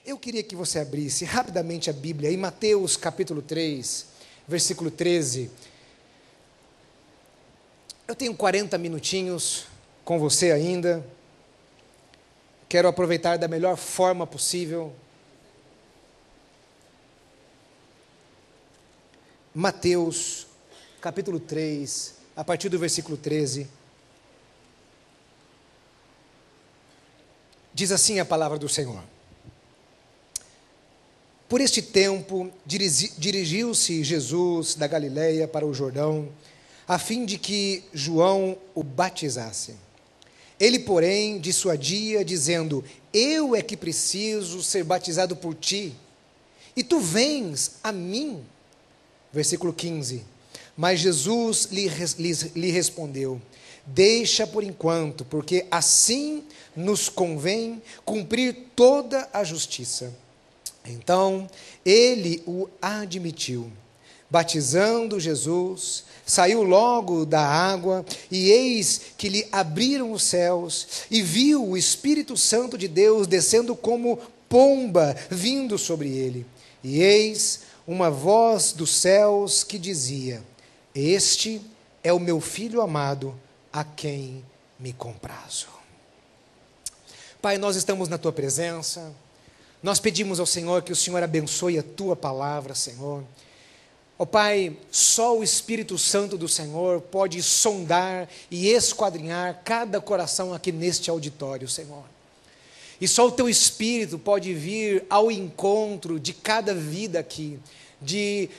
Eu queria que você abrisse rapidamente a Bíblia em Mateus capítulo 3, versículo 13. Eu tenho 40 minutinhos com você ainda. Quero aproveitar da melhor forma possível. Mateus capítulo 3, a partir do versículo 13. Diz assim a palavra do Senhor. Por este tempo, dirigiu-se Jesus da Galileia para o Jordão, a fim de que João o batizasse. Ele, porém, dissuadia, dizendo: Eu é que preciso ser batizado por ti, e tu vens a mim. Versículo 15. Mas Jesus lhe respondeu: Deixa por enquanto, porque assim nos convém cumprir toda a justiça. Então, ele o admitiu. Batizando Jesus, saiu logo da água, e eis que lhe abriram os céus, e viu o Espírito Santo de Deus descendo como pomba, vindo sobre ele. E eis uma voz dos céus que dizia: Este é o meu Filho amado, a quem me comprazo. Pai, nós estamos na Tua presença, nós pedimos ao Senhor que o Senhor abençoe a Tua palavra, Senhor. Ó Pai, só o Espírito Santo do Senhor pode sondar e esquadrinhar cada coração aqui neste auditório, Senhor. E só o Teu Espírito pode vir ao encontro de cada vida aqui,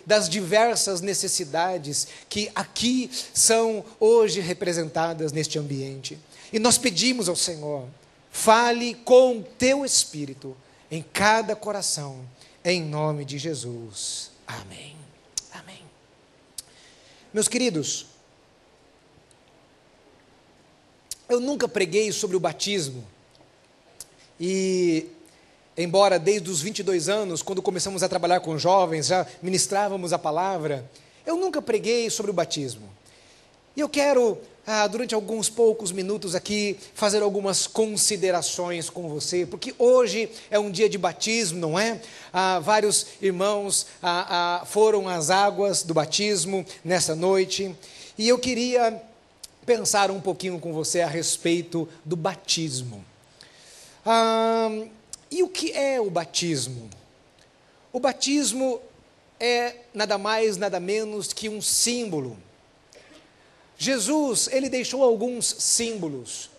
das diversas necessidades que aqui são hoje representadas neste ambiente. E nós pedimos ao Senhor, fale com o Teu Espírito em cada coração, em nome de Jesus. Amém. Amém. Meus queridos, eu nunca preguei sobre o batismo, e embora desde os 22 anos, quando começamos a trabalhar com jovens, já ministrávamos a palavra, eu nunca preguei sobre o batismo. E eu quero, durante alguns poucos minutos aqui, fazer algumas considerações com você, porque hoje é um dia de batismo, não é? Vários irmãos foram às águas do batismo nessa noite, e eu queria pensar um pouquinho com você a respeito do batismo. E o que é o batismo? O batismo é nada mais, nada menos que um símbolo. Jesus, ele deixou alguns símbolos.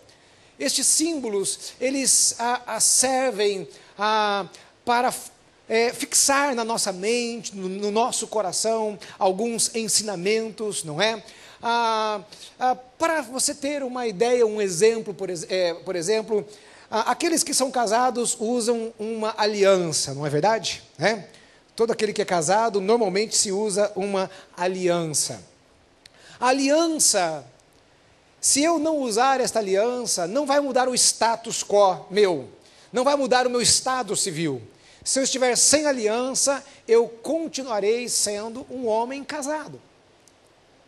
Estes símbolos, eles servem para fixar na nossa mente, no nosso coração, alguns ensinamentos, não é? Para você ter uma ideia, um exemplo, por exemplo, aqueles que são casados usam uma aliança, não é verdade? Todo aquele que é casado, normalmente se usa uma aliança. A aliança, se eu não usar esta aliança, não vai mudar o status quo meu, não vai mudar o meu estado civil. Se eu estiver sem aliança, eu continuarei sendo um homem casado.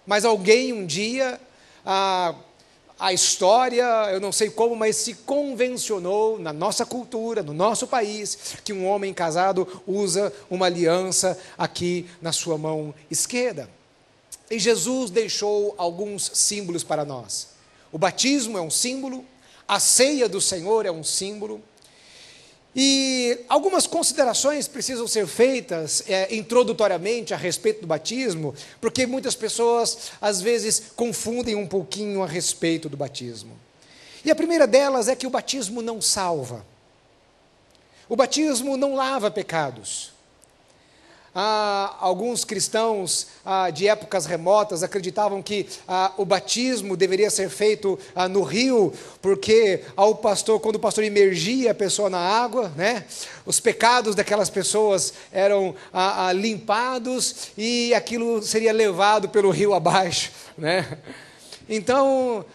Mas alguém um dia, a história, eu não sei como, mas se convencionou na nossa cultura, no nosso país, que um homem casado usa uma aliança aqui na sua mão esquerda. E Jesus deixou alguns símbolos para nós. O batismo é um símbolo, a ceia do Senhor é um símbolo, e algumas considerações precisam ser feitas introdutoriamente a respeito do batismo, porque muitas pessoas às vezes confundem um pouquinho a respeito do batismo. E a primeira delas é que o batismo não salva. O batismo não lava pecados. Alguns cristãos de épocas remotas acreditavam que o batismo deveria ser feito no rio, porque quando o pastor imergia a pessoa na água, né, os pecados daquelas pessoas eram limpados e aquilo seria levado pelo rio abaixo, né? Então,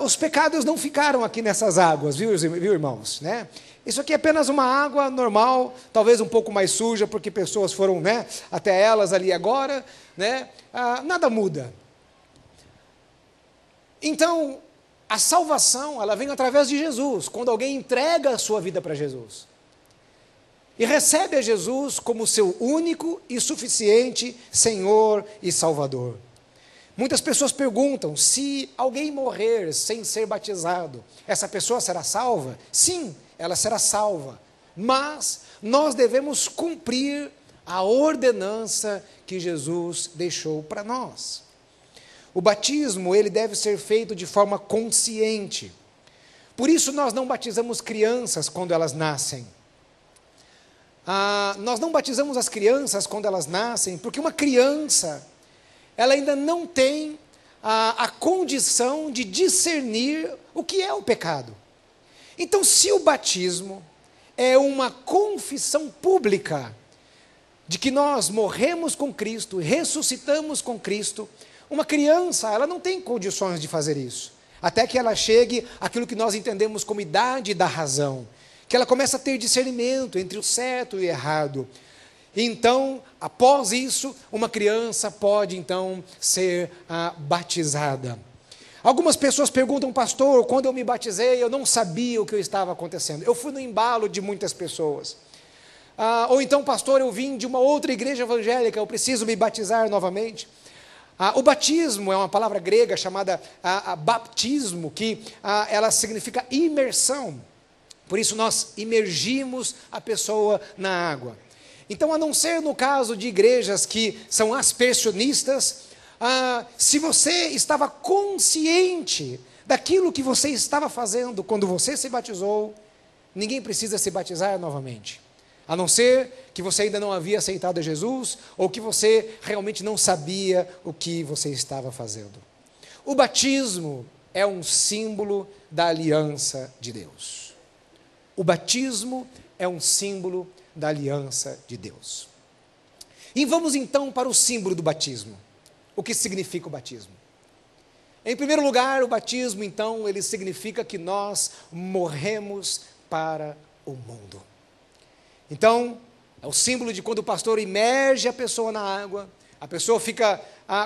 os pecados não ficaram aqui nessas águas, viu irmãos, né? Isso aqui é apenas uma água normal, talvez um pouco mais suja, porque pessoas foram, né, até elas ali agora, né? Nada muda. Então, a salvação, ela vem através de Jesus, quando alguém entrega a sua vida para Jesus. e recebe a Jesus como seu único e suficiente Senhor e Salvador. Muitas pessoas perguntam: se alguém morrer sem ser batizado, essa pessoa será salva? Sim, ela será salva, mas nós devemos cumprir a ordenança que Jesus deixou para nós. O batismo, ele deve ser feito de forma consciente. Por isso nós não batizamos crianças quando elas nascem. Nós não batizamos as crianças quando elas nascem, porque uma criança, ela ainda não tem a condição de discernir o que é o pecado. Então, se o batismo é uma confissão pública de que nós morremos com Cristo, ressuscitamos com Cristo, uma criança, ela não tem condições de fazer isso, até que ela chegue àquilo que nós entendemos como idade da razão, que ela começa a ter discernimento entre o certo e o errado. Então, após isso, uma criança pode, então, ser batizada. Algumas pessoas perguntam: pastor, quando eu me batizei, eu não sabia o que estava acontecendo. Eu fui no embalo de muitas pessoas. Ou então, pastor, eu vim de uma outra igreja evangélica, eu preciso me batizar novamente. O batismo é uma palavra grega chamada baptismo, que ela significa imersão. Por isso nós imergimos a pessoa na água. Então, a não ser no caso de igrejas que são aspersionistas, se você estava consciente daquilo que você estava fazendo quando você se batizou, ninguém precisa se batizar novamente. A não ser que você ainda não havia aceitado a Jesus, ou que você realmente não sabia o que você estava fazendo. O batismo é um símbolo da aliança de Deus. O batismo é um símbolo da aliança de Deus. E vamos então para o símbolo do batismo. O que significa o batismo? Em primeiro lugar, o batismo, então, ele significa que nós morremos para o mundo. Então, é o símbolo de quando o pastor imerge a pessoa na água, a pessoa fica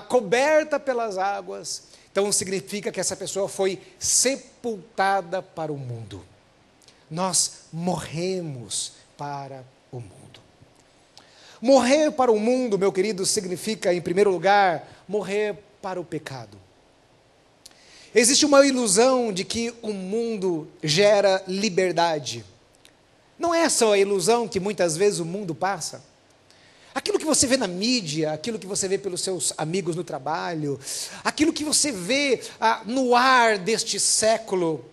coberta pelas águas, então significa que essa pessoa foi sepultada para o mundo. Nós morremos para o mundo. Morrer para o mundo, meu querido, significa, em primeiro lugar, morrer para o pecado. Existe uma ilusão de que o mundo gera liberdade. Não é essa a ilusão que muitas vezes o mundo passa? Aquilo que você vê na mídia, aquilo que você vê pelos seus amigos no trabalho, aquilo que você vê no ar deste século,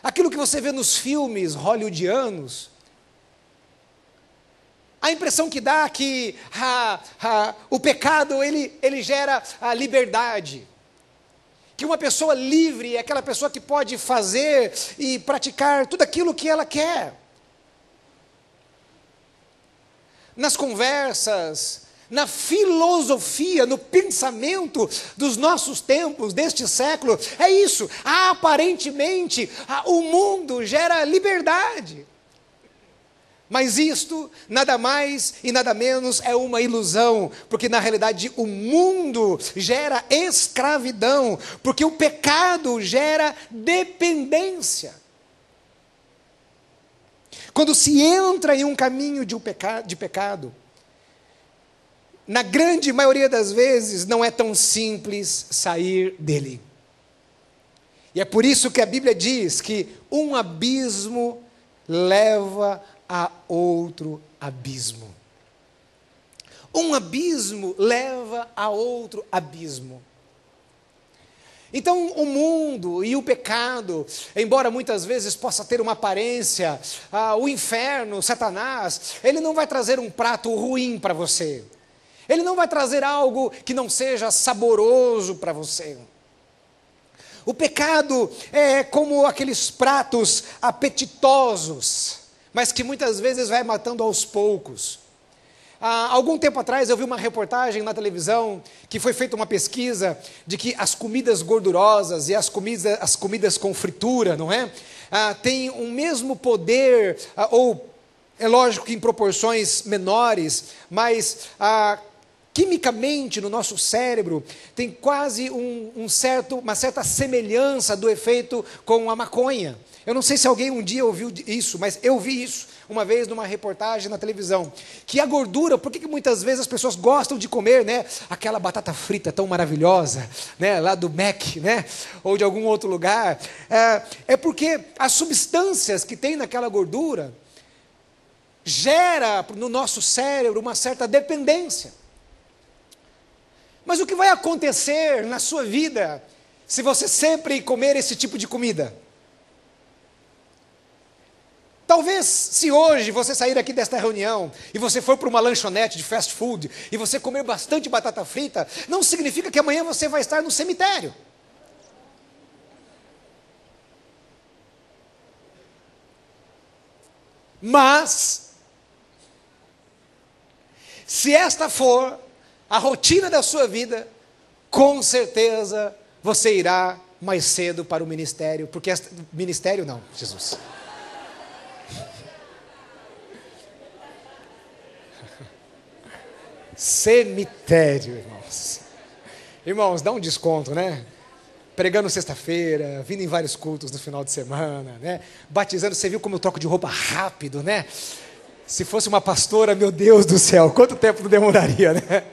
aquilo que você vê nos filmes hollywoodianos, a impressão que dá que o pecado ele gera a liberdade. Que uma pessoa livre é aquela pessoa que pode fazer e praticar tudo aquilo que ela quer. Nas conversas, na filosofia, no pensamento dos nossos tempos, deste século, é isso. Aparentemente, o mundo gera liberdade. Mas isto, nada mais e nada menos, é uma ilusão, porque na realidade o mundo gera escravidão, porque o pecado gera dependência. Quando se entra em um caminho de pecado, na grande maioria das vezes não é tão simples sair dele. E é por isso que a Bíblia diz que um abismo leva a outro abismo. Um abismo leva a outro abismo. Então, o mundo e o pecado, embora muitas vezes possa ter uma aparência, o inferno, Satanás, ele não vai trazer um prato ruim para você. Ele não vai trazer algo que não seja saboroso para você. O pecado é como aqueles pratos apetitosos, mas que muitas vezes vai matando aos poucos. Algum tempo atrás eu vi uma reportagem na televisão que foi feita uma pesquisa de que as comidas gordurosas e as comidas com fritura, não é? Têm o mesmo poder, ou é lógico que em proporções menores, mas quimicamente no nosso cérebro, tem quase uma certa semelhança do efeito com a maconha. Eu não sei se alguém um dia ouviu isso, mas eu vi isso uma vez numa reportagem na televisão, que a gordura, por que muitas vezes as pessoas gostam de comer, né, aquela batata frita tão maravilhosa, né, lá do Mac, né, ou de algum outro lugar, é porque as substâncias que tem naquela gordura gera no nosso cérebro uma certa dependência. Mas o que vai acontecer na sua vida se você sempre comer esse tipo de comida? Talvez, se hoje você sair aqui desta reunião e você for para uma lanchonete de fast food e você comer bastante batata frita, não significa que amanhã você vai estar no cemitério. Mas, se esta for a rotina da sua vida, com certeza você irá mais cedo para o ministério, porque ministério não, Jesus. Cemitério, irmãos. Irmãos, dá um desconto, né? Pregando sexta-feira, vindo em vários cultos no final de semana, né? Batizando, você viu como eu troco de roupa rápido, né? Se fosse uma pastora, meu Deus do céu, quanto tempo não demoraria, né?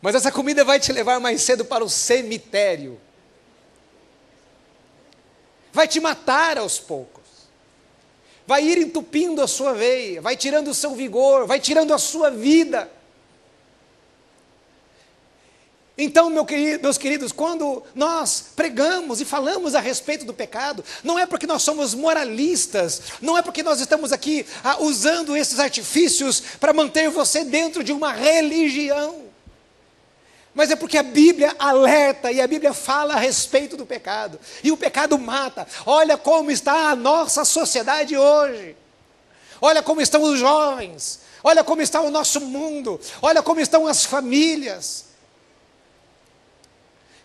Mas essa comida vai te levar mais cedo para o cemitério. Vai te matar aos poucos. Vai ir entupindo a sua veia, vai tirando o seu vigor, vai tirando a sua vida. Então, meus queridos, quando nós pregamos e falamos a respeito do pecado, não é porque nós somos moralistas, não é porque nós estamos aqui usando esses artifícios para manter você dentro de uma religião, mas é porque a Bíblia alerta e a Bíblia fala a respeito do pecado, e o pecado mata. Olha como está a nossa sociedade hoje, olha como estão os jovens, olha como está o nosso mundo, olha como estão as famílias.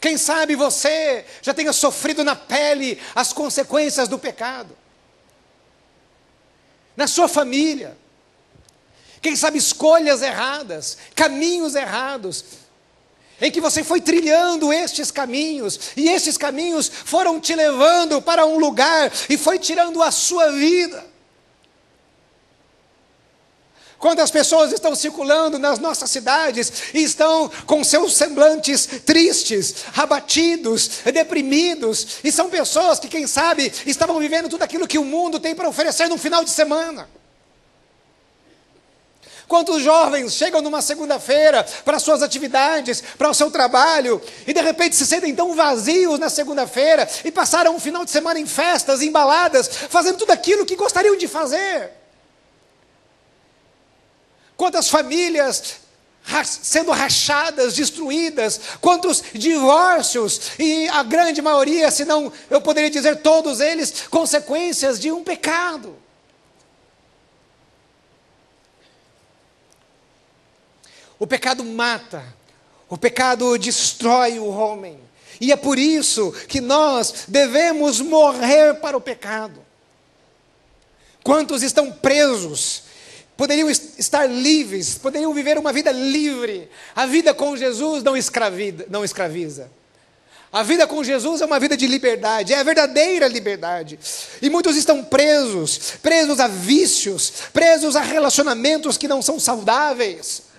Quem sabe você já tenha sofrido na pele as consequências do pecado, na sua família. Quem sabe escolhas erradas, caminhos errados, em que você foi trilhando estes caminhos, e estes caminhos foram te levando para um lugar, e foi tirando a sua vida. Quantas pessoas estão circulando nas nossas cidades, e estão com seus semblantes tristes, abatidos, deprimidos, e são pessoas que, quem sabe, estavam vivendo tudo aquilo que o mundo tem para oferecer no final de semana. Quantos jovens chegam numa segunda-feira para suas atividades, para o seu trabalho, e de repente se sentem tão vazios na segunda-feira, e passaram um final de semana em festas, em baladas, fazendo tudo aquilo que gostariam de fazer. Quantas famílias sendo rachadas, destruídas, quantos divórcios, e a grande maioria, se não, eu poderia dizer todos eles, consequências de um pecado. O pecado mata, o pecado destrói o homem, e é por isso que nós devemos morrer para o pecado. Quantos estão presos, poderiam estar livres, poderiam viver uma vida livre? A vida com Jesus não escraviza. A vida com Jesus é uma vida de liberdade, é a verdadeira liberdade. E muitos estão presos a vícios, presos a relacionamentos que não são saudáveis.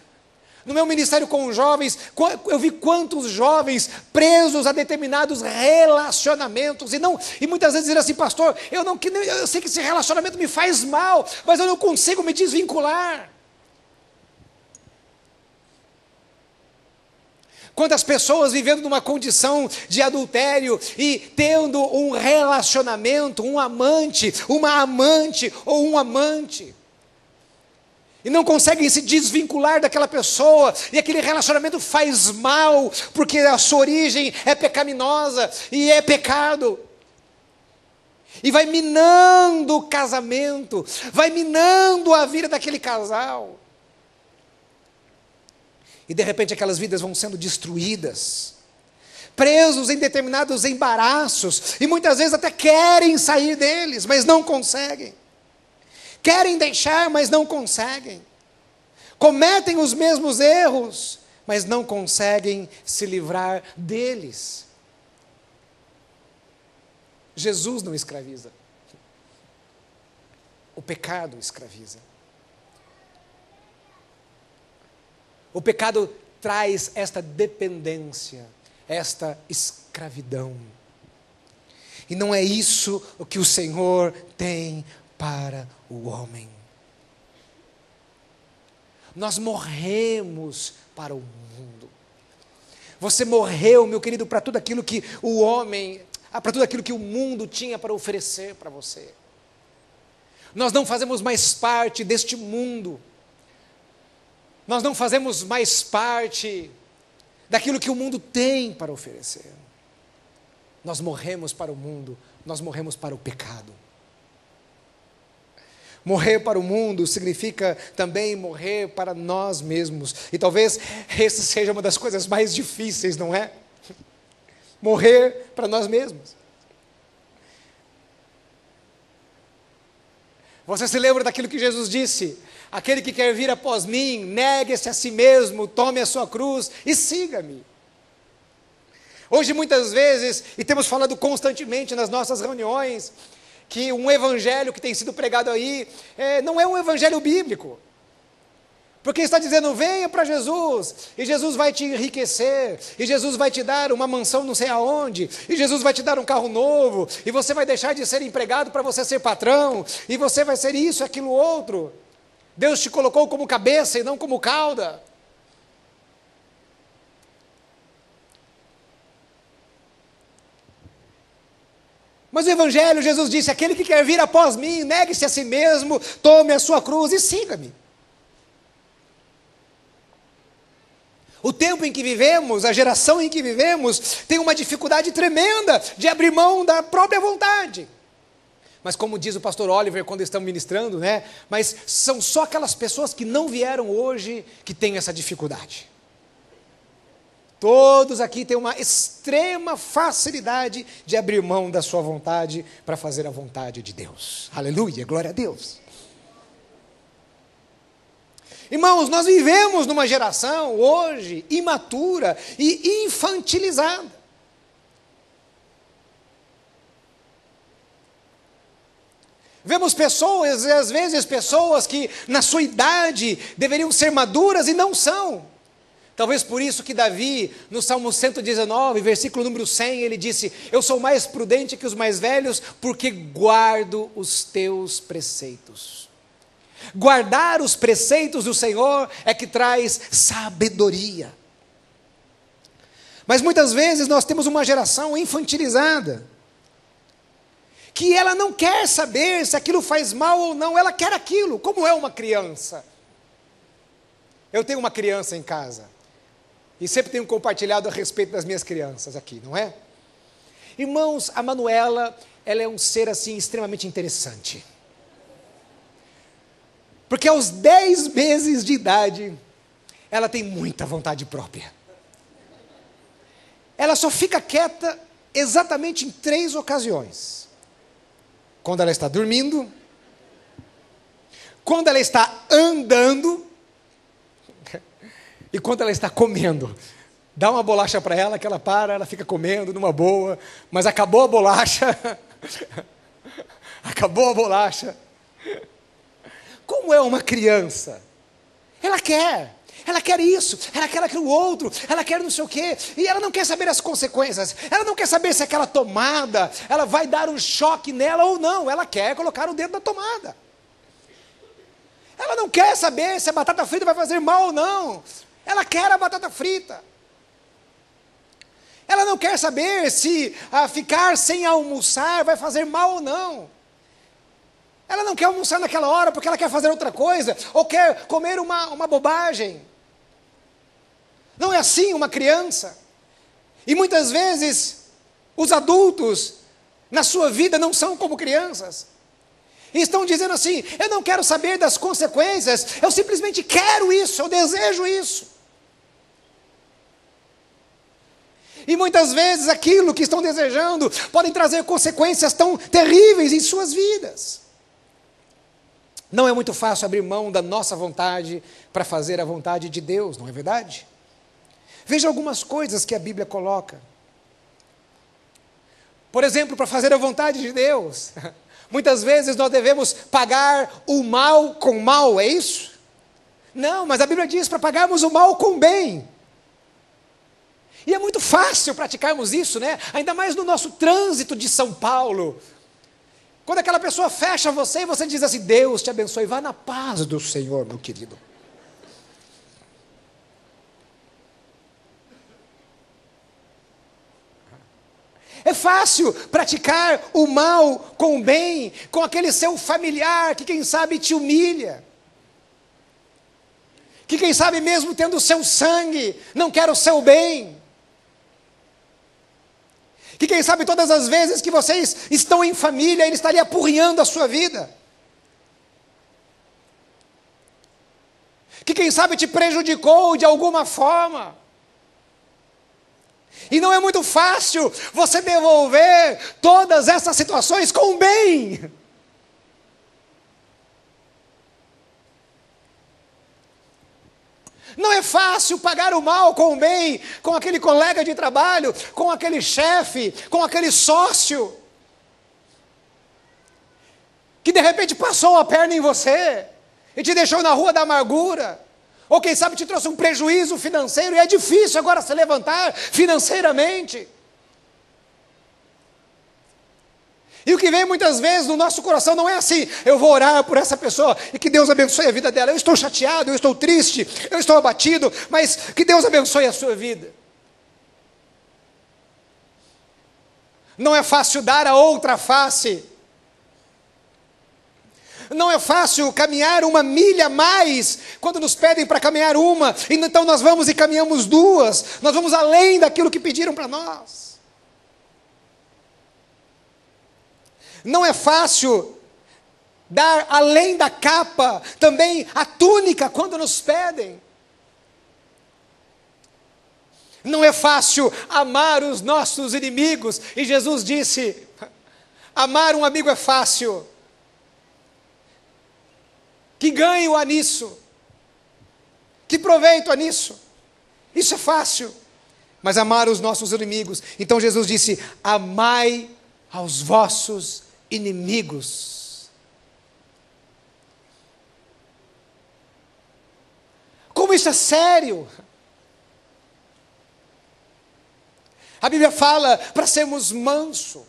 No meu ministério com os jovens, eu vi quantos jovens presos a determinados relacionamentos, e muitas vezes dizem assim: pastor, eu sei que esse relacionamento me faz mal, mas eu não consigo me desvincular. Quantas pessoas vivendo numa condição de adultério e tendo um relacionamento, um amante, uma amante ou um amante, e não conseguem se desvincular daquela pessoa, e aquele relacionamento faz mal, porque a sua origem é pecaminosa, e é pecado, e vai minando o casamento, vai minando a vida daquele casal, e de repente aquelas vidas vão sendo destruídas, presos em determinados embaraços, e muitas vezes até querem sair deles, mas não conseguem. Querem deixar, mas não conseguem. cometem os mesmos erros, mas não conseguem se livrar deles. Jesus não escraviza. O pecado escraviza. O pecado traz esta dependência, esta escravidão. E não é isso o que o Senhor tem para o homem. Nós morremos para o mundo. Você morreu, meu querido, para tudo aquilo que o homem, para tudo aquilo que o mundo tinha para oferecer para você. Nós não fazemos mais parte deste mundo. Nós não fazemos mais parte daquilo que o mundo tem para oferecer. Nós morremos para o mundo, nós morremos para o pecado. Morrer para o mundo significa também morrer para nós mesmos. E talvez essa seja uma das coisas mais difíceis, não é? Morrer para nós mesmos. Você se lembra daquilo que Jesus disse? Aquele que quer vir após mim, negue-se a si mesmo, tome a sua cruz e siga-me. Hoje muitas vezes, e temos falado constantemente nas nossas reuniões, que um evangelho que tem sido pregado aí, não é um evangelho bíblico. Porque está dizendo, venha para Jesus, e Jesus vai te enriquecer, e Jesus vai te dar uma mansão não sei aonde, e Jesus vai te dar um carro novo, e você vai deixar de ser empregado para você ser patrão, e você vai ser isso, aquilo, outro. Deus te colocou como cabeça e não como cauda. Mas o Evangelho, Jesus disse, aquele que quer vir após mim, negue-se a si mesmo, tome a sua cruz e siga-me. O tempo em que vivemos, a geração em que vivemos, tem uma dificuldade tremenda de abrir mão da própria vontade. Mas como diz o pastor Oliver quando estamos ministrando, né? Mas são só aquelas pessoas que não vieram hoje que têm essa dificuldade. Todos aqui têm uma extrema facilidade de abrir mão da sua vontade para fazer a vontade de Deus. Aleluia, glória a Deus. Irmãos, nós vivemos numa geração hoje imatura e infantilizada. Vemos pessoas, às vezes pessoas que na sua idade deveriam ser maduras e não são. Talvez por isso que Davi, no Salmo 119, versículo número 100, ele disse, eu sou mais prudente que os mais velhos, porque guardo os teus preceitos. Guardar os preceitos do Senhor é que traz sabedoria. Mas muitas vezes nós temos uma geração infantilizada, que ela não quer saber se aquilo faz mal ou não, ela quer aquilo, como é uma criança. Eu tenho uma criança em casa, e sempre tenho compartilhado a respeito das minhas crianças aqui, não é? Irmãos, a Manuela, ela é um ser assim extremamente interessante. Porque aos 10 meses de idade, ela tem muita vontade própria. Ela só fica quieta exatamente em 3 ocasiões. Quando ela está dormindo, quando ela está andando, e quando ela está comendo. Dá uma bolacha para ela, que ela para, ela fica comendo numa boa, mas acabou a bolacha, acabou a bolacha. Como é uma criança? Ela quer isso, ela quer aquilo outro, ela quer não sei o quê, e ela não quer saber as consequências, ela não quer saber se aquela tomada, ela vai dar um choque nela ou não, ela quer colocar o dedo na tomada. Ela não quer saber se a batata frita vai fazer mal ou não, ela quer a batata frita. Ela não quer saber se ficar sem almoçar vai fazer mal ou não. Ela não quer almoçar naquela hora porque ela quer fazer outra coisa, ou quer comer uma bobagem. Não é assim uma criança. E muitas vezes, os adultos, na sua vida, não são como crianças. E estão dizendo assim, eu não quero saber das consequências, eu simplesmente quero isso, eu desejo isso. E muitas vezes aquilo que estão desejando podem trazer consequências tão terríveis em suas vidas. Não é muito fácil abrir mão da nossa vontade para fazer a vontade de Deus, não é verdade? Veja algumas coisas que a Bíblia coloca. Por exemplo, para fazer a vontade de Deus, muitas vezes nós devemos pagar o mal com mal, é isso? Não, mas a Bíblia diz para pagarmos o mal com bem. E é muito fácil praticarmos isso, né? Ainda mais no nosso trânsito de São Paulo. Quando aquela pessoa fecha você e você diz assim: Deus te abençoe, vá na paz do Senhor, meu querido. É fácil praticar o mal com o bem, com aquele seu familiar que quem sabe te humilha. Que quem sabe mesmo tendo o seu sangue, não quer o seu bem. Que quem sabe todas as vezes que vocês estão em família, ele estaria apurrinhando a sua vida. Que quem sabe te prejudicou de alguma forma. E não é muito fácil você devolver todas essas situações com o bem. Não é fácil pagar o mal com o bem, com aquele colega de trabalho, com aquele chefe, com aquele sócio, que de repente passou a perna em você, e te deixou na rua da amargura, ou quem sabe te trouxe um prejuízo financeiro, e é difícil agora se levantar financeiramente. E o que vem muitas vezes no nosso coração não é assim: eu vou orar por essa pessoa e que Deus abençoe a vida dela. Eu estou chateado, eu estou triste, eu estou abatido, mas que Deus abençoe a sua vida. Não é fácil dar a outra face. Não é fácil caminhar uma milha a mais quando nos pedem para caminhar uma, e então nós vamos e caminhamos duas, nós vamos além daquilo que pediram para nós. Não é fácil dar além da capa, também a túnica quando nos pedem. Não é fácil amar os nossos inimigos, e Jesus disse: amar um amigo é fácil. Que ganho há nisso? Que proveito há nisso? Isso é fácil. Mas amar os nossos inimigos. Então Jesus disse: amai aos vossos inimigos. Como isso é sério? A Bíblia fala para sermos mansos.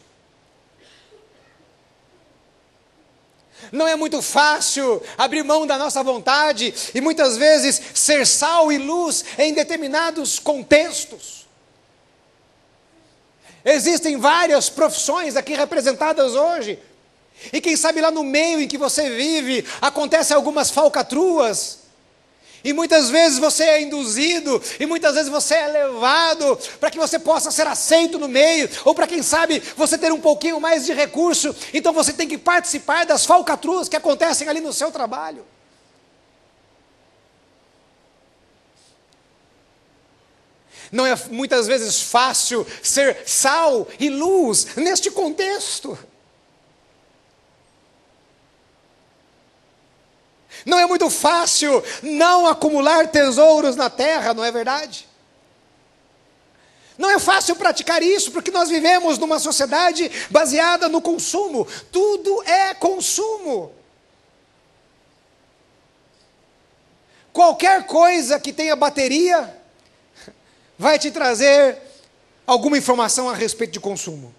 Não é muito fácil abrir mão da nossa vontade e muitas vezes ser sal e luz em determinados contextos. Existem várias profissões aqui representadas hoje, e quem sabe lá no meio em que você vive acontecem algumas falcatruas, e muitas vezes você é induzido, e muitas vezes você é levado para que você possa ser aceito no meio, ou para quem sabe você ter um pouquinho mais de recurso, então você tem que participar das falcatruas que acontecem ali no seu trabalho. Não é muitas vezes fácil ser sal e luz neste contexto. Não é muito fácil não acumular tesouros na terra, não é verdade? Não é fácil praticar isso, porque nós vivemos numa sociedade baseada no consumo. Tudo é consumo. Qualquer coisa que tenha bateria vai te trazer alguma informação a respeito de consumo.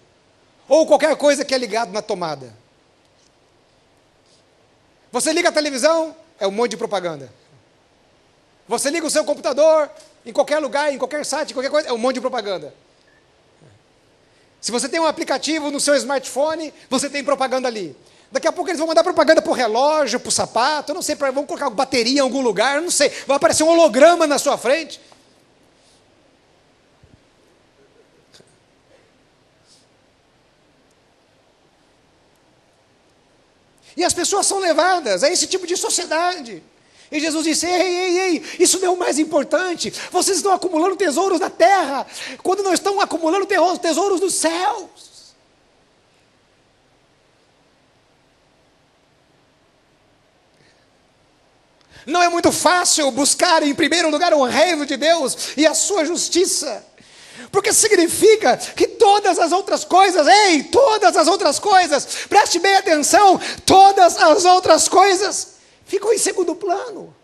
Ou qualquer coisa que é ligado na tomada. Você liga a televisão, é um monte de propaganda. Você liga o seu computador, em qualquer lugar, em qualquer site, qualquer coisa, é um monte de propaganda. Se você tem um aplicativo no seu smartphone, você tem propaganda ali. Daqui a pouco eles vão mandar propaganda para o relógio, para o sapato, eu não sei, vão colocar bateria em algum lugar, eu não sei. Vai aparecer um holograma na sua frente. E as pessoas são levadas a esse tipo de sociedade. E Jesus disse: ei, isso não é o mais importante. Vocês estão acumulando tesouros na terra, quando não estão acumulando tesouros dos céus. Não é muito fácil buscar em primeiro lugar o reino de Deus e a sua justiça, porque significa que todas as outras coisas, todas as outras coisas, preste bem atenção, todas as outras coisas ficam em segundo plano.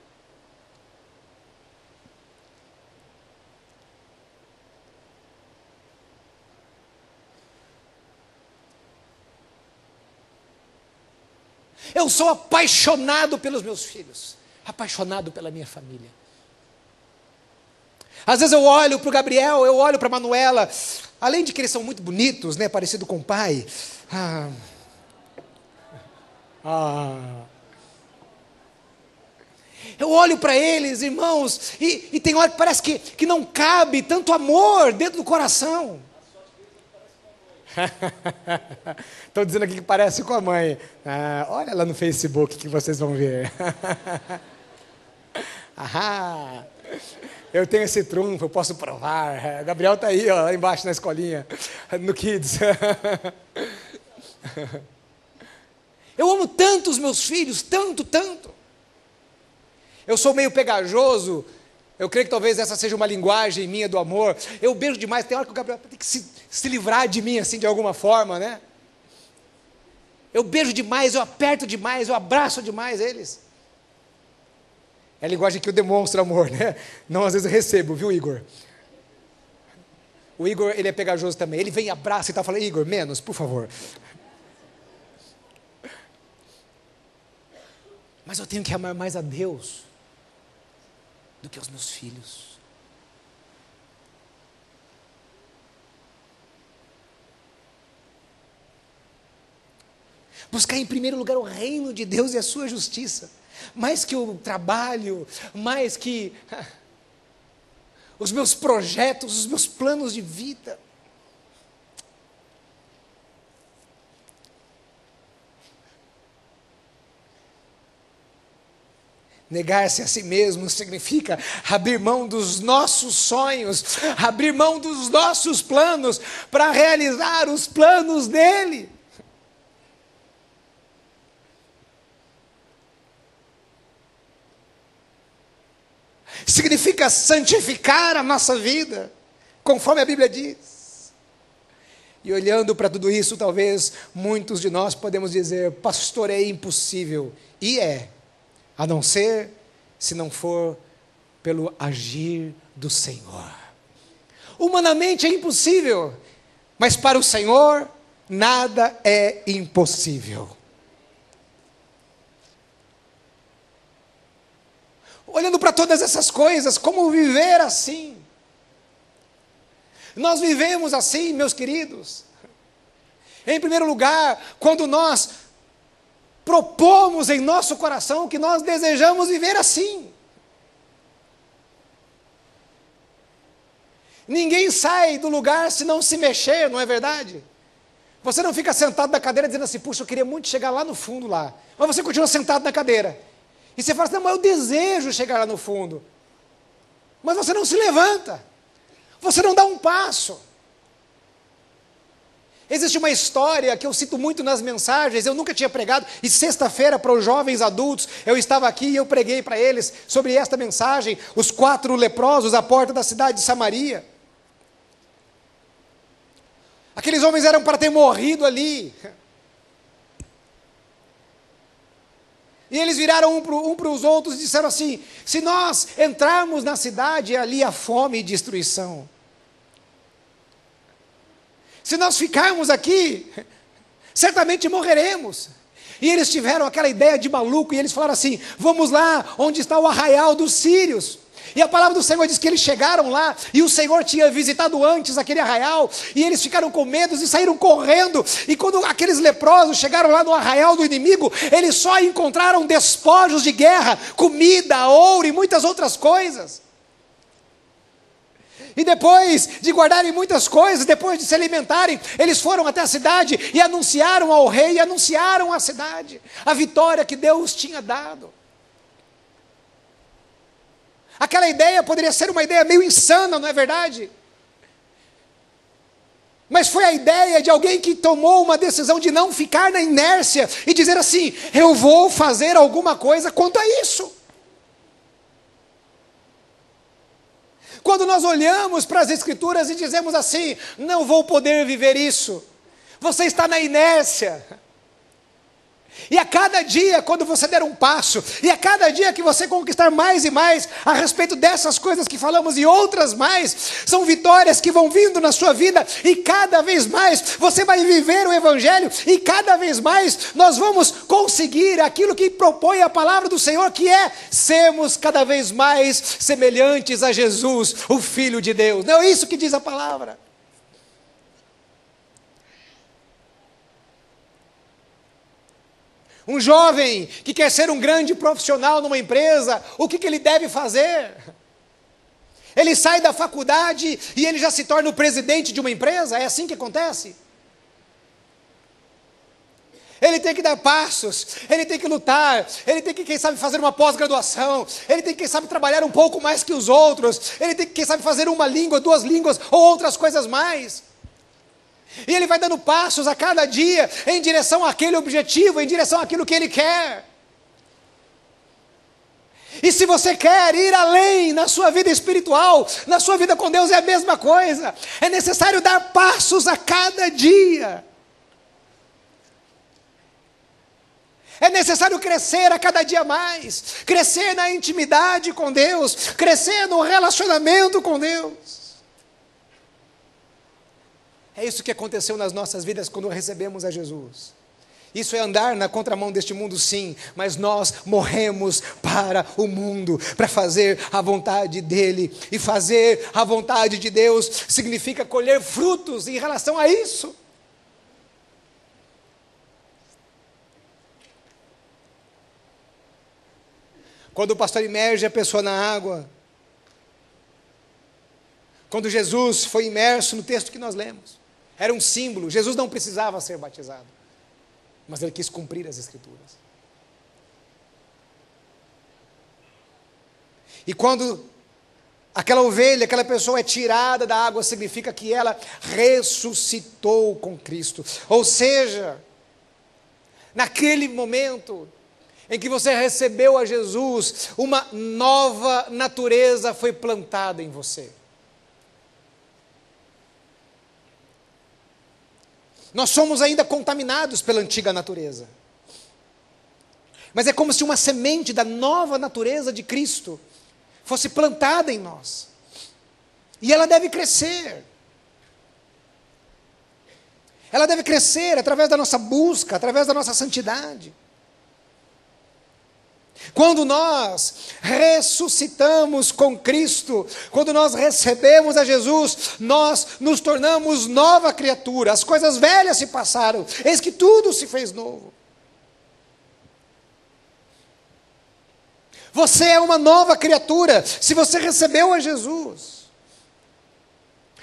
Eu sou apaixonado pelos meus filhos, apaixonado pela minha família. Às vezes eu olho para o Gabriel, eu olho para a Manuela, além de que eles são muito bonitos, né, parecido com o pai. Eu olho para eles, irmãos, e tem hora que parece que não cabe tanto amor dentro do coração. Estou dizendo aqui que parece com a mãe. Olha lá no Facebook que vocês vão ver. Eu tenho esse trunfo, eu posso provar. Gabriel está aí, ó, lá embaixo na escolinha, no Kids. Eu amo tanto os meus filhos, tanto, tanto. Eu sou meio pegajoso. Eu creio que talvez essa seja uma linguagem minha do amor. Eu beijo demais. Tem hora que o Gabriel tem que se livrar de mim, assim, de alguma forma, né? Eu beijo demais, eu aperto demais, eu abraço demais eles. É a linguagem que eu demonstro amor, né? Não, às vezes eu recebo, viu, Igor? O Igor, ele é pegajoso também. Ele vem e abraça e tal. Fala, Igor, menos, por favor. Mas eu tenho que amar mais a Deus do que aos meus filhos. Buscar em primeiro lugar o reino de Deus e a sua justiça, mais que o trabalho, mais que os meus projetos, os meus planos de vida. Negar-se a si mesmo significa abrir mão dos nossos sonhos, abrir mão dos nossos planos para realizar os planos dele. Significa santificar a nossa vida, conforme a Bíblia diz. E olhando para tudo isso, talvez muitos de nós podemos dizer, pastor, é impossível. E é. A não ser, se não for pelo agir do Senhor. Humanamente é impossível, mas para o Senhor, nada é impossível. Olhando para todas essas coisas, como viver assim? Nós vivemos assim, meus queridos. Em primeiro lugar, quando nós propomos em nosso coração que nós desejamos viver assim. Ninguém sai do lugar se não se mexer, não é verdade? Você não fica sentado na cadeira dizendo assim, puxa, eu queria muito chegar lá no fundo lá. Mas você continua sentado na cadeira. E você fala assim, não, mas eu desejo chegar lá no fundo. Mas você não se levanta. Você não dá um passo. Existe uma história que eu cito muito nas mensagens, eu nunca tinha pregado, e sexta-feira para os jovens adultos, eu estava aqui e eu preguei para eles sobre esta mensagem, os 4 leprosos à porta da cidade de Samaria. Aqueles homens eram para ter morrido ali. E eles viraram um para os outros e disseram assim, se nós entrarmos na cidade, ali há fome e destruição. Se nós ficarmos aqui, certamente morreremos. E eles tiveram aquela ideia de maluco, e eles falaram assim, vamos lá, onde está o arraial dos sírios. E a palavra do Senhor diz que eles chegaram lá, e o Senhor tinha visitado antes aquele arraial, e eles ficaram com medo e saíram correndo. E quando aqueles leprosos chegaram lá no arraial do inimigo, eles só encontraram despojos de guerra, comida, ouro e muitas outras coisas. E depois de guardarem muitas coisas, depois de se alimentarem, eles foram até a cidade e anunciaram ao rei, e anunciaram à cidade a vitória que Deus tinha dado. Aquela ideia poderia ser uma ideia meio insana, não é verdade? Mas foi a ideia de alguém que tomou uma decisão de não ficar na inércia e dizer assim, eu vou fazer alguma coisa quanto a isso. Quando nós olhamos para as Escrituras e dizemos assim: não vou poder viver isso, você está na inércia. E a cada dia, quando você der um passo, e a cada dia que você conquistar mais e mais a respeito dessas coisas que falamos e outras mais, são vitórias que vão vindo na sua vida, e cada vez mais você vai viver o Evangelho, e cada vez mais nós vamos conseguir aquilo que propõe a palavra do Senhor, que é sermos cada vez mais semelhantes a Jesus, o Filho de Deus. Não é isso que diz a palavra? Um jovem que quer ser um grande profissional numa empresa, o que ele deve fazer? Ele sai da faculdade e ele já se torna o presidente de uma empresa? É assim que acontece? Ele tem que dar passos, ele tem que lutar, ele tem que, quem sabe, fazer uma pós-graduação, ele tem que, quem sabe, trabalhar um pouco mais que os outros, ele tem que, quem sabe, fazer uma língua, 2 línguas ou outras coisas mais. E ele vai dando passos a cada dia em direção àquele objetivo, em direção àquilo que ele quer. E se você quer ir além na sua vida espiritual, na sua vida com Deus, é a mesma coisa. É necessário dar passos a cada dia. É necessário crescer a cada dia mais, crescer na intimidade com Deus, crescer no relacionamento com Deus. É isso que aconteceu nas nossas vidas quando recebemos a Jesus. Isso é andar na contramão deste mundo, sim, mas nós morremos para o mundo, para fazer a vontade dEle. E fazer a vontade de Deus significa colher frutos em relação a isso. Quando o pastor imerge a pessoa na água, quando Jesus foi imerso no texto que nós lemos, era um símbolo. Jesus não precisava ser batizado, mas ele quis cumprir as Escrituras. E quando aquela ovelha, aquela pessoa é tirada da água, significa que ela ressuscitou com Cristo. Ou seja, naquele momento em que você recebeu a Jesus, uma nova natureza foi plantada em você. Nós somos ainda contaminados pela antiga natureza. Mas é como se uma semente da nova natureza de Cristo fosse plantada em nós. E ela deve crescer. Ela deve crescer através da nossa busca, através da nossa santidade. Quando nós ressuscitamos com Cristo, quando nós recebemos a Jesus, nós nos tornamos nova criatura. As coisas velhas se passaram, eis que tudo se fez novo. Você é uma nova criatura se você recebeu a Jesus.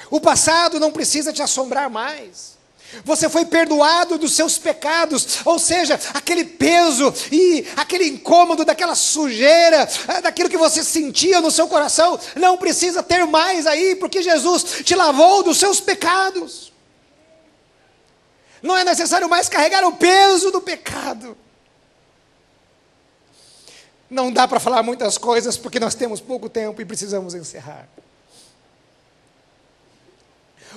O passado não precisa te assombrar mais. Você foi perdoado dos seus pecados, ou seja, aquele peso e aquele incômodo, daquela sujeira, daquilo que você sentia no seu coração, não precisa ter mais aí, porque Jesus te lavou dos seus pecados. Não é necessário mais carregar o peso do pecado. Não dá para falar muitas coisas, porque nós temos pouco tempo e precisamos encerrar.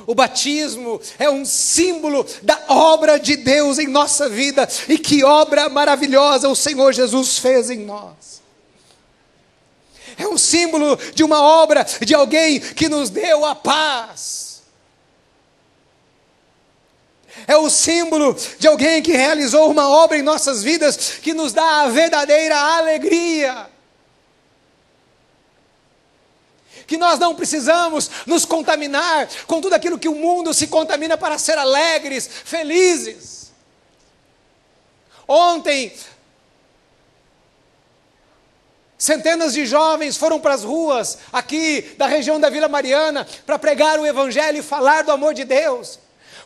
O batismo é um símbolo da obra de Deus em nossa vida. E que obra maravilhosa o Senhor Jesus fez em nós. É um símbolo de uma obra de alguém que nos deu a paz. É o símbolo de alguém que realizou uma obra em nossas vidas que nos dá a verdadeira alegria. Que nós não precisamos nos contaminar com tudo aquilo que o mundo se contamina para ser alegres, felizes. Ontem, centenas de jovens foram para as ruas aqui da região da Vila Mariana para pregar o Evangelho e falar do amor de Deus.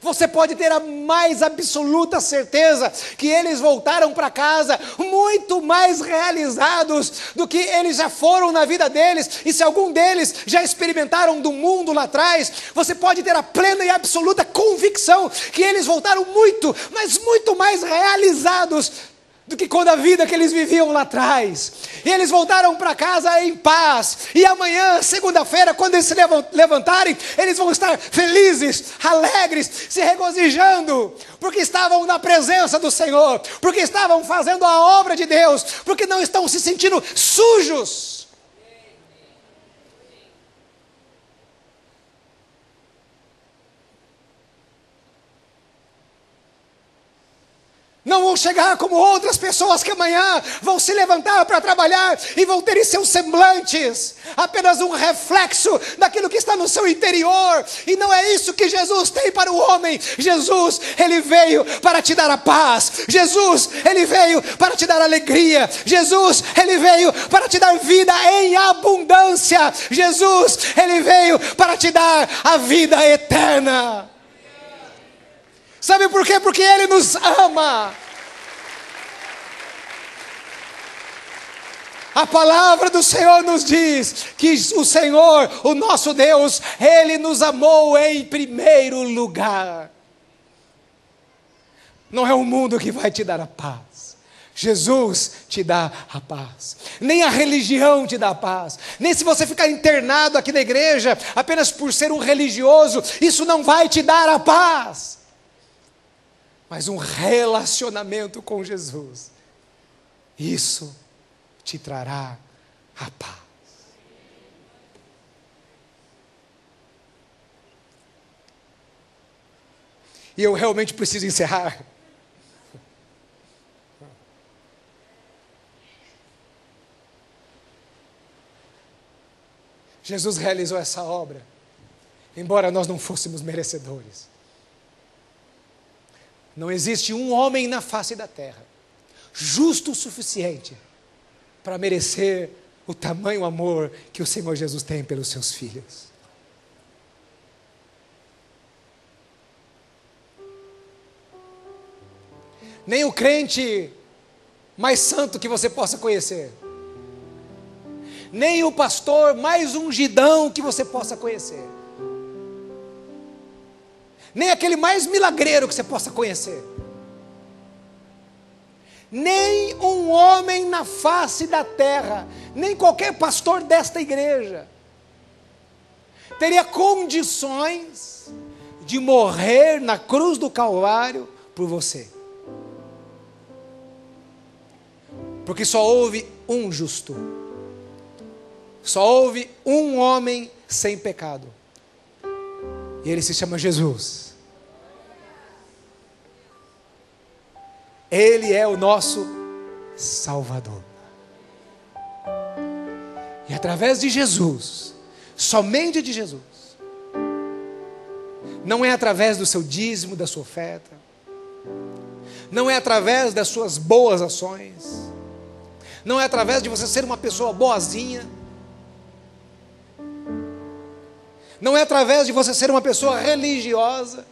Você pode ter a mais absoluta certeza que eles voltaram para casa muito mais realizados do que eles já foram na vida deles. E se algum deles já experimentaram do mundo lá atrás, você pode ter a plena e absoluta convicção que eles voltaram muito, mas muito mais realizados do que quando a vida que eles viviam lá atrás. E eles voltaram para casa em paz. E amanhã, segunda-feira, quando eles se levantarem, eles vão estar felizes, alegres, se regozijando, porque estavam na presença do Senhor, porque estavam fazendo a obra de Deus, porque não estão se sentindo sujos. Não vão chegar como outras pessoas que amanhã vão se levantar para trabalhar e vão ter em seus semblantes apenas um reflexo daquilo que está no seu interior. E não é isso que Jesus tem para o homem. Jesus, Ele veio para te dar a paz. Jesus, Ele veio para te dar alegria. Jesus, Ele veio para te dar vida em abundância. Jesus, Ele veio para te dar a vida eterna. Sabe por quê? Porque Ele nos ama. A palavra do Senhor nos diz que o Senhor, o nosso Deus, Ele nos amou em primeiro lugar. Não é o mundo que vai te dar a paz. Jesus te dá a paz. Nem a religião te dá a paz. Nem se você ficar internado aqui na igreja apenas por ser um religioso, isso não vai te dar a paz. Mas um relacionamento com Jesus, isso te trará a paz. E eu realmente preciso encerrar. Jesus realizou essa obra, embora nós não fôssemos merecedores. Não existe um homem na face da terra justo o suficiente para merecer o tamanho amor que o Senhor Jesus tem pelos seus filhos. Nem o crente mais santo que você possa conhecer, nem o pastor mais ungidão que você possa conhecer, nem aquele mais milagreiro que você possa conhecer, nem um homem na face da terra, nem qualquer pastor desta igreja, teria condições de morrer na cruz do Calvário por você. Porque só houve um justo, só houve um homem sem pecado, e ele se chama Jesus. Ele é o nosso Salvador. E através de Jesus, somente de Jesus, não é através do seu dízimo, da sua oferta, não é através das suas boas ações, não é através de você ser uma pessoa boazinha, não é através de você ser uma pessoa religiosa,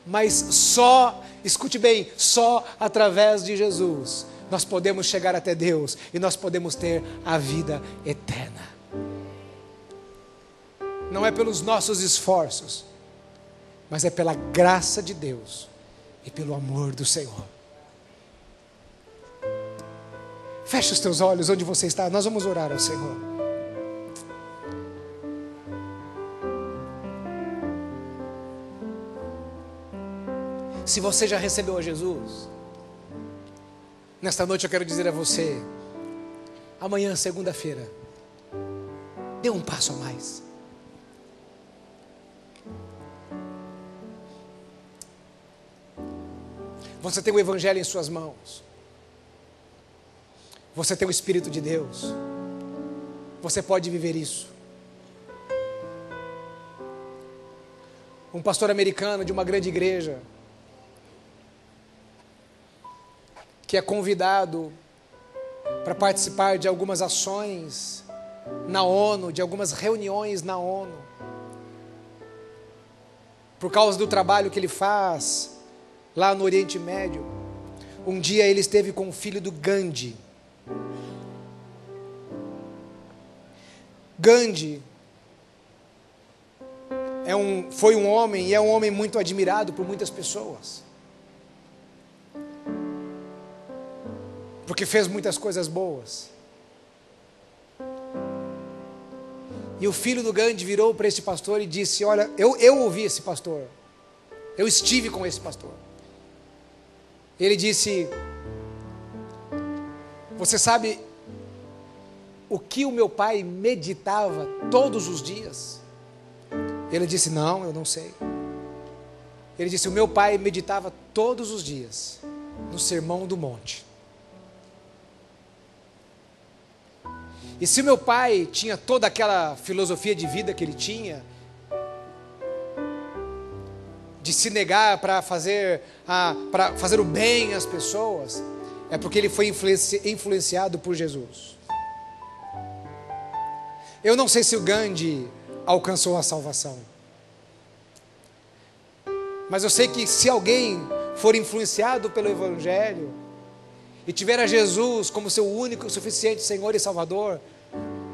mas só, escute bem, só através de Jesus nós podemos chegar até Deus e nós podemos ter a vida eterna. Não é pelos nossos esforços, mas é pela graça de Deus e pelo amor do Senhor. Feche os teus olhos onde você está, nós vamos orar ao Senhor. Se você já recebeu a Jesus, nesta noite eu quero dizer a você, amanhã, segunda-feira, dê um passo a mais. Você tem o Evangelho em suas mãos, você tem o Espírito de Deus, você pode viver isso. Um pastor americano de uma grande igreja, que é convidado para participar de algumas ações na ONU, de algumas reuniões na ONU, por causa do trabalho que ele faz lá no Oriente Médio. Um dia ele esteve com o filho do Gandhi. Gandhi foi um homem, e é um homem muito admirado por muitas pessoas, porque fez muitas coisas boas. E o filho do Gandhi virou para esse pastor e disse: olha, eu ouvi esse pastor, eu estive com esse pastor. Ele disse: você sabe o que o meu pai meditava todos os dias? Ele disse: não, eu não sei. Ele disse: o meu pai meditava todos os dias no Sermão do Monte. E se meu pai tinha toda aquela filosofia de vida que ele tinha, de se negar para fazer o bem às pessoas, é porque ele foi influenciado por Jesus. Eu não sei se o Gandhi alcançou a salvação, mas eu sei que se alguém for influenciado pelo Evangelho e tiver a Jesus como seu único e suficiente Senhor e Salvador,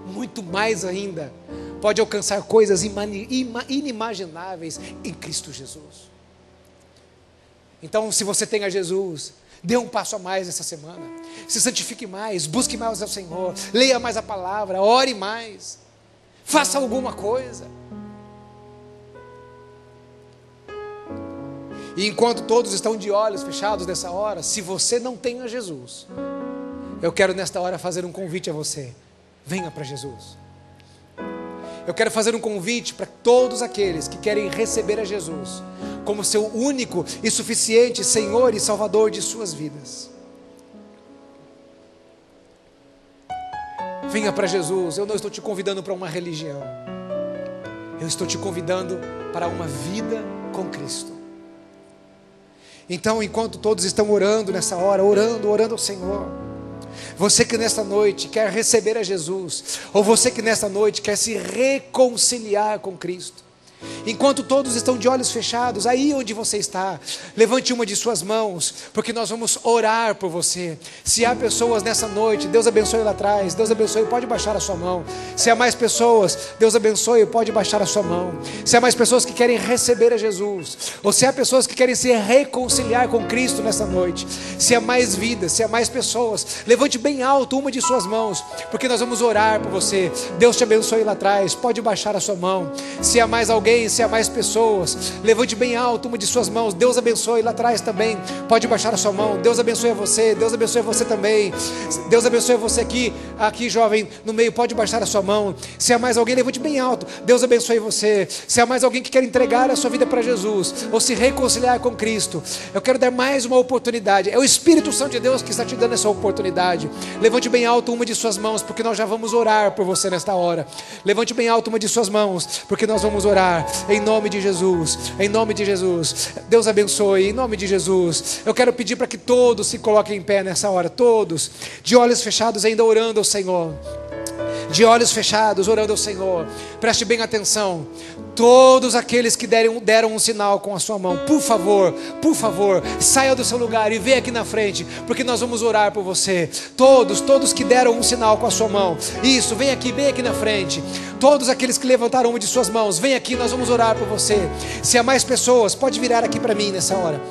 muito mais ainda, pode alcançar coisas inimagináveis em Cristo Jesus. Então, se você tem a Jesus, dê um passo a mais essa semana, se santifique mais, busque mais ao Senhor, leia mais a palavra, ore mais, faça alguma coisa. E enquanto todos estão de olhos fechados nessa hora, se você não tem a Jesus, eu quero nesta hora fazer um convite a você: venha para Jesus. Eu quero fazer um convite para todos aqueles que querem receber a Jesus como seu único e suficiente Senhor e Salvador de suas vidas. Venha para Jesus. Eu não estou te convidando para uma religião, eu estou te convidando para uma vida com Cristo. Então, enquanto todos estão orando nessa hora, orando ao Senhor, você que nesta noite quer receber a Jesus, ou você que nesta noite quer se reconciliar com Cristo, enquanto todos estão de olhos fechados, aí onde você está, levante uma de suas mãos, porque nós vamos orar por você. Se há pessoas nessa noite, Deus abençoe lá atrás, Deus abençoe, pode baixar a sua mão. Se há mais pessoas, Deus abençoe, pode baixar a sua mão. Se há mais pessoas que querem receber a Jesus, ou se há pessoas que querem se reconciliar com Cristo nessa noite, se há mais vidas, se há mais pessoas, levante bem alto uma de suas mãos, porque nós vamos orar por você. Deus te abençoe lá atrás, pode baixar a sua mão. Se há mais alguém, se há mais pessoas, levante bem alto uma de suas mãos. Deus abençoe lá atrás também, pode baixar a sua mão. Deus abençoe a você, Deus abençoe você também. Deus abençoe você aqui jovem, no meio, pode baixar a sua mão. Se há mais alguém, levante bem alto. Deus abençoe você. Se há mais alguém que quer entregar a sua vida para Jesus, ou se reconciliar com Cristo, eu quero dar mais uma oportunidade. É o Espírito Santo de Deus que está te dando essa oportunidade. Levante bem alto uma de suas mãos, porque nós já vamos orar por você nesta hora. Levante bem alto uma de suas mãos, porque nós vamos orar. Em nome de Jesus, em nome de Jesus. Deus abençoe, em nome de Jesus. Eu quero pedir para que todos se coloquem em pé nessa hora, todos, de olhos fechados, ainda orando ao Senhor. De olhos fechados, orando ao Senhor. Preste bem atenção. Todos aqueles que deram um sinal com a sua mão, por favor, saia do seu lugar e venha aqui na frente, porque nós vamos orar por você. Todos que deram um sinal com a sua mão, isso, vem aqui na frente. Todos aqueles que levantaram uma de suas mãos, vem aqui, nós vamos orar por você. Se há mais pessoas, pode virar aqui para mim nessa hora.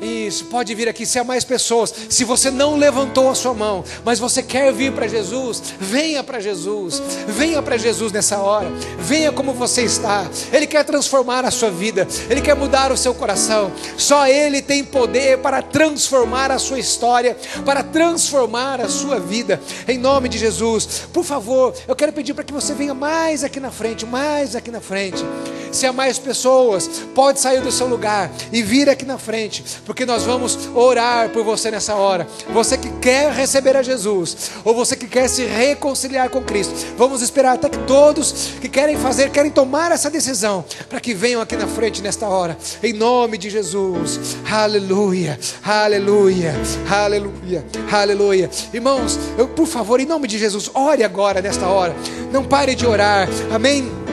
Isso, pode vir aqui. Se há mais pessoas, se você não levantou a sua mão, mas você quer vir para Jesus, venha para Jesus. Venha para Jesus nessa hora. Venha como você está. Ele quer transformar a sua vida, Ele quer mudar o seu coração. Só Ele tem poder para transformar a sua história, para transformar a sua vida. Em nome de Jesus, por favor, eu quero pedir para que você venha mais aqui na frente, mais aqui na frente. Se há mais pessoas, pode sair do seu lugar e vir aqui na frente, porque nós vamos orar por você nessa hora. Você que quer receber a Jesus, ou você que quer se reconciliar com Cristo, vamos esperar até que todos que querem tomar essa decisão, para que venham aqui na frente nesta hora, em nome de Jesus. Aleluia, aleluia, aleluia, aleluia. Irmãos, por favor, em nome de Jesus, ore agora nesta hora. Não pare de orar, amém?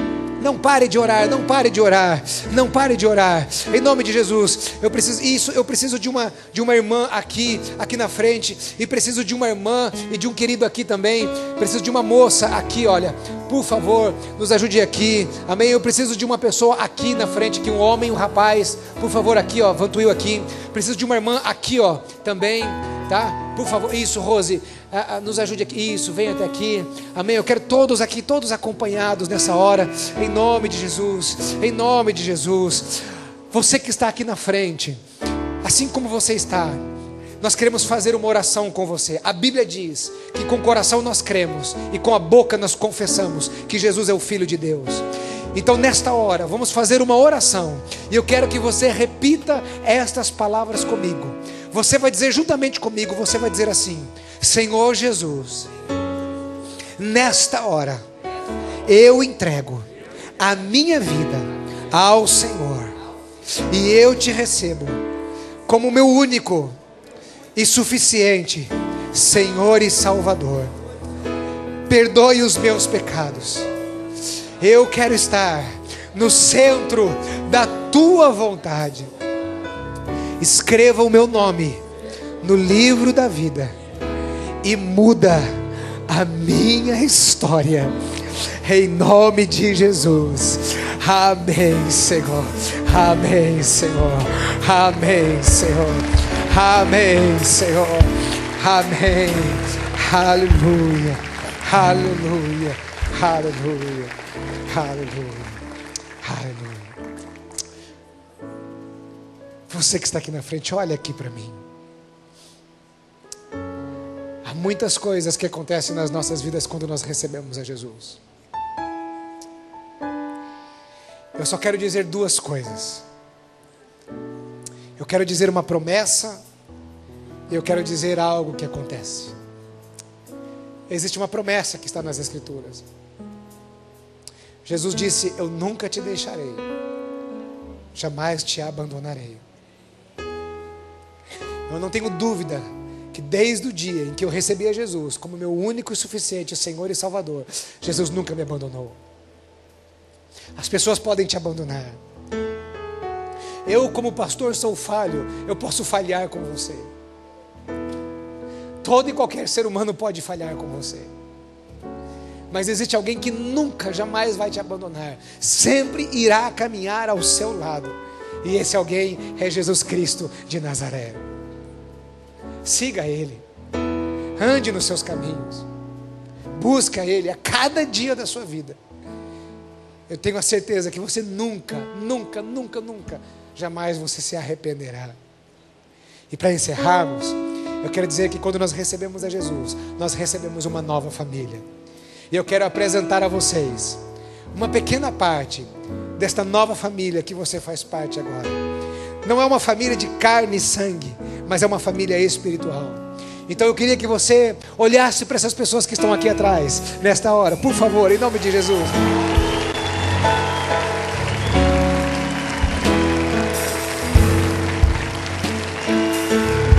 Não pare de orar, não pare de orar, não pare de orar. Em nome de Jesus, eu preciso de uma irmã aqui na frente, e preciso de uma irmã e de um querido aqui também. Preciso de uma moça aqui, olha. por favor, nos ajude aqui, amém? Eu preciso de uma pessoa aqui na frente, aqui, um homem, um rapaz, por favor, aqui, ó, Vantuil aqui, preciso de uma irmã aqui, ó, também, tá? Por favor, isso, Rose, nos ajude aqui, isso, venha até aqui, amém? Eu quero todos aqui, todos acompanhados nessa hora, em nome de Jesus, em nome de Jesus. Você que está aqui na frente, assim como você está, nós queremos fazer uma oração com você. A Bíblia diz que com o coração nós cremos e com a boca nós confessamos que Jesus é o Filho de Deus. Então nesta hora vamos fazer uma oração e eu quero que você repita estas palavras comigo. Você vai dizer juntamente comigo, você vai dizer assim: Senhor Jesus, nesta hora eu entrego a minha vida ao Senhor e eu te recebo como meu único e suficiente Senhor e Salvador. Perdoe os meus pecados. Eu quero estar no centro da tua vontade. Escreva o meu nome no livro da vida e muda a minha história, em nome de Jesus. Amém, Senhor. Amém, Senhor. Amém, Senhor. Amém, Senhor. Amém. Aleluia. Aleluia. Aleluia. Aleluia. Aleluia. Você que está aqui na frente, olha aqui para mim. Há muitas coisas que acontecem nas nossas vidas quando nós recebemos a Jesus. Eu só quero dizer duas coisas. Eu quero dizer uma promessa e eu quero dizer algo que acontece. Existe uma promessa que está nas Escrituras. Jesus disse: eu nunca te deixarei, jamais te abandonarei. Eu não tenho dúvida que desde o dia em que eu recebi a Jesus como meu único e suficiente Senhor e Salvador, Jesus nunca me abandonou. As pessoas podem te abandonar. Eu, como pastor, sou falho. Eu posso falhar com você. Todo e qualquer ser humano pode falhar com você. Mas existe alguém que nunca, jamais vai te abandonar. Sempre irá caminhar ao seu lado. E esse alguém é Jesus Cristo de Nazaré. Siga Ele. Ande nos seus caminhos. Busca Ele a cada dia da sua vida. Eu tenho a certeza que você nunca, jamais você se arrependerá. E para encerrarmos, eu quero dizer que quando nós recebemos a Jesus, nós recebemos uma nova família. E eu quero apresentar a vocês uma pequena parte desta nova família que você faz parte agora. Não é uma família de carne e sangue, mas é uma família espiritual. Então eu queria que você olhasse para essas pessoas que estão aqui atrás, nesta hora, por favor, em nome de Jesus.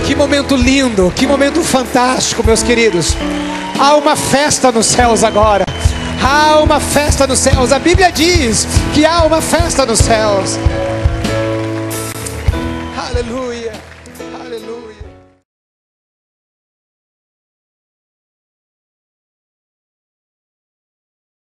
Que momento lindo, que momento fantástico, meus queridos. Há uma festa nos céus agora. Há uma festa nos céus. A Bíblia diz que há uma festa nos céus. Aleluia, aleluia.